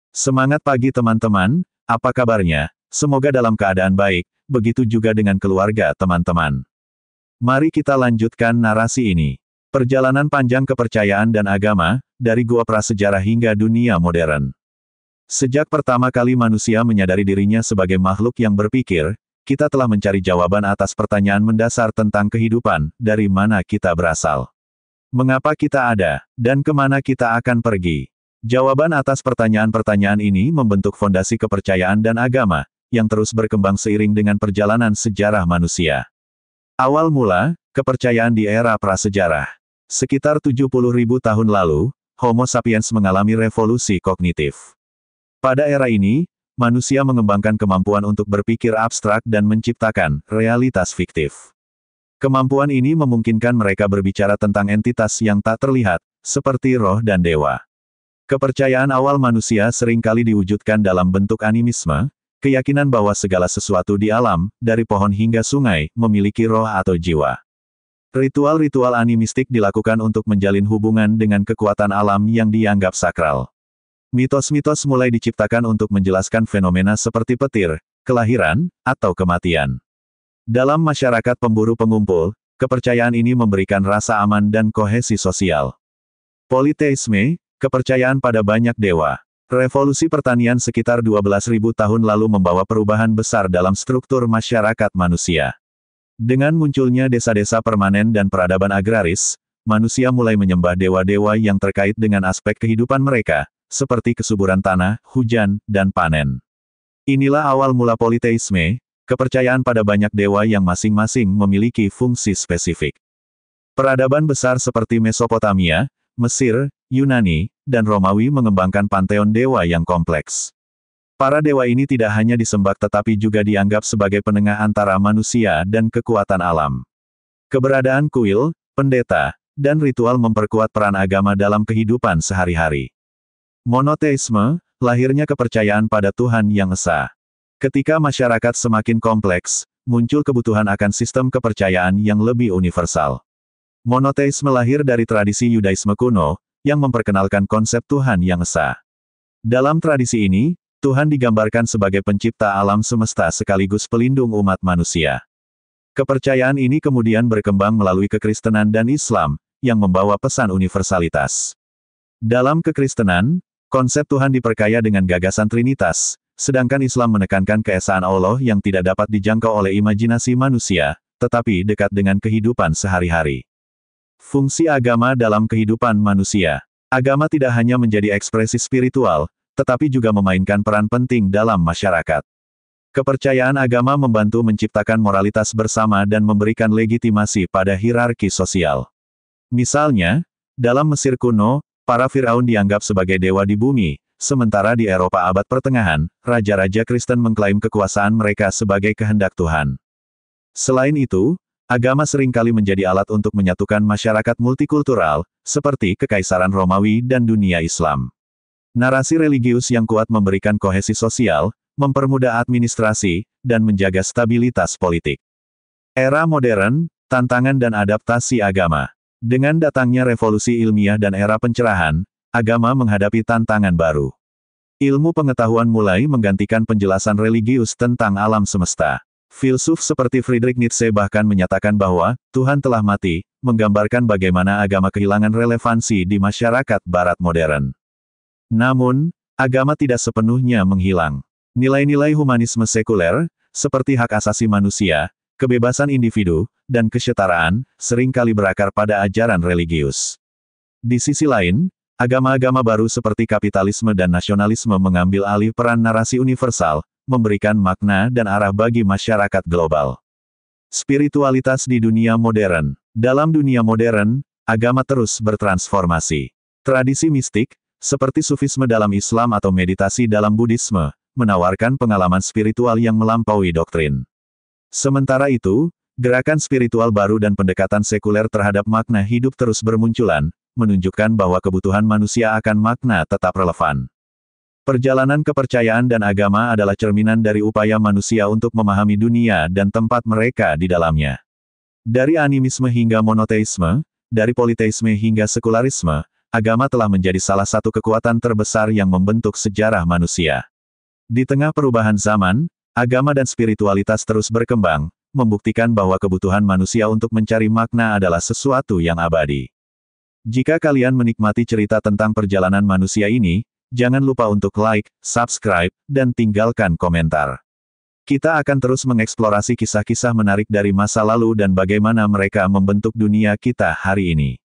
Semangat pagi teman-teman, apa kabarnya? Semoga dalam keadaan baik, begitu juga dengan keluarga teman-teman. Mari kita lanjutkan narasi ini. Perjalanan panjang kepercayaan dan agama, dari gua prasejarah hingga dunia modern. Sejak pertama kali manusia menyadari dirinya sebagai makhluk yang berpikir, kita telah mencari jawaban atas pertanyaan mendasar tentang kehidupan, dari mana kita berasal. Mengapa kita ada, dan kemana kita akan pergi? Jawaban atas pertanyaan-pertanyaan ini membentuk fondasi kepercayaan dan agama, yang terus berkembang seiring dengan perjalanan sejarah manusia. Awal mula, kepercayaan di era prasejarah. Sekitar 70.000 tahun lalu, Homo sapiens mengalami revolusi kognitif. Pada era ini, manusia mengembangkan kemampuan untuk berpikir abstrak dan menciptakan realitas fiktif. Kemampuan ini memungkinkan mereka berbicara tentang entitas yang tak terlihat, seperti roh dan dewa. Kepercayaan awal manusia seringkali diwujudkan dalam bentuk animisme, keyakinan bahwa segala sesuatu di alam, dari pohon hingga sungai, memiliki roh atau jiwa. Ritual-ritual animistik dilakukan untuk menjalin hubungan dengan kekuatan alam yang dianggap sakral. Mitos-mitos mulai diciptakan untuk menjelaskan fenomena seperti petir, kelahiran, atau kematian. Dalam masyarakat pemburu-pengumpul, kepercayaan ini memberikan rasa aman dan kohesi sosial. Politeisme, kepercayaan pada banyak dewa. Revolusi pertanian sekitar 12.000 tahun lalu membawa perubahan besar dalam struktur masyarakat manusia. Dengan munculnya desa-desa permanen dan peradaban agraris, manusia mulai menyembah dewa-dewa yang terkait dengan aspek kehidupan mereka, seperti kesuburan tanah, hujan, dan panen. Inilah awal mula politeisme, kepercayaan pada banyak dewa yang masing-masing memiliki fungsi spesifik. Peradaban besar seperti Mesopotamia, Mesir, Yunani, dan Romawi mengembangkan panteon dewa yang kompleks. Para dewa ini tidak hanya disembah tetapi juga dianggap sebagai penengah antara manusia dan kekuatan alam. Keberadaan kuil, pendeta, dan ritual memperkuat peran agama dalam kehidupan sehari-hari. Monoteisme, lahirnya kepercayaan pada Tuhan yang esa. Ketika masyarakat semakin kompleks, muncul kebutuhan akan sistem kepercayaan yang lebih universal. Monoteisme lahir dari tradisi Yudaisme kuno, yang memperkenalkan konsep Tuhan yang esa. Dalam tradisi ini, Tuhan digambarkan sebagai pencipta alam semesta sekaligus pelindung umat manusia. Kepercayaan ini kemudian berkembang melalui kekristenan dan Islam, yang membawa pesan universalitas. Dalam kekristenan, konsep Tuhan diperkaya dengan gagasan Trinitas, sedangkan Islam menekankan keesaan Allah yang tidak dapat dijangkau oleh imajinasi manusia, tetapi dekat dengan kehidupan sehari-hari. Fungsi agama dalam kehidupan manusia. Agama tidak hanya menjadi ekspresi spiritual, tetapi juga memainkan peran penting dalam masyarakat. Kepercayaan agama membantu menciptakan moralitas bersama dan memberikan legitimasi pada hierarki sosial. Misalnya, dalam Mesir kuno, para Firaun dianggap sebagai dewa di bumi, sementara di Eropa abad pertengahan, raja-raja Kristen mengklaim kekuasaan mereka sebagai kehendak Tuhan. Selain itu, agama seringkali menjadi alat untuk menyatukan masyarakat multikultural, seperti Kekaisaran Romawi dan dunia Islam. Narasi religius yang kuat memberikan kohesi sosial, mempermudah administrasi, dan menjaga stabilitas politik. Era modern, tantangan dan adaptasi agama. Dengan datangnya revolusi ilmiah dan era pencerahan, agama menghadapi tantangan baru. Ilmu pengetahuan mulai menggantikan penjelasan religius tentang alam semesta. Filsuf seperti Friedrich Nietzsche bahkan menyatakan bahwa Tuhan telah mati, menggambarkan bagaimana agama kehilangan relevansi di masyarakat Barat modern. Namun, agama tidak sepenuhnya menghilang. Nilai-nilai humanisme sekuler, seperti hak asasi manusia, kebebasan individu, dan kesetaraan, seringkali berakar pada ajaran religius. Di sisi lain, agama-agama baru seperti kapitalisme dan nasionalisme mengambil alih peran narasi universal, memberikan makna dan arah bagi masyarakat global. Spiritualitas di dunia modern. Dalam dunia modern, agama terus bertransformasi. Tradisi mistik, seperti sufisme dalam Islam atau meditasi dalam Buddhisme, menawarkan pengalaman spiritual yang melampaui doktrin. Sementara itu, gerakan spiritual baru dan pendekatan sekuler terhadap makna hidup terus bermunculan, menunjukkan bahwa kebutuhan manusia akan makna tetap relevan. Perjalanan kepercayaan dan agama adalah cerminan dari upaya manusia untuk memahami dunia dan tempat mereka di dalamnya. Dari animisme hingga monoteisme, dari politeisme hingga sekularisme, agama telah menjadi salah satu kekuatan terbesar yang membentuk sejarah manusia. Di tengah perubahan zaman, agama dan spiritualitas terus berkembang, membuktikan bahwa kebutuhan manusia untuk mencari makna adalah sesuatu yang abadi. Jika kalian menikmati cerita tentang perjalanan manusia ini, jangan lupa untuk like, subscribe, dan tinggalkan komentar. Kita akan terus mengeksplorasi kisah-kisah menarik dari masa lalu dan bagaimana mereka membentuk dunia kita hari ini.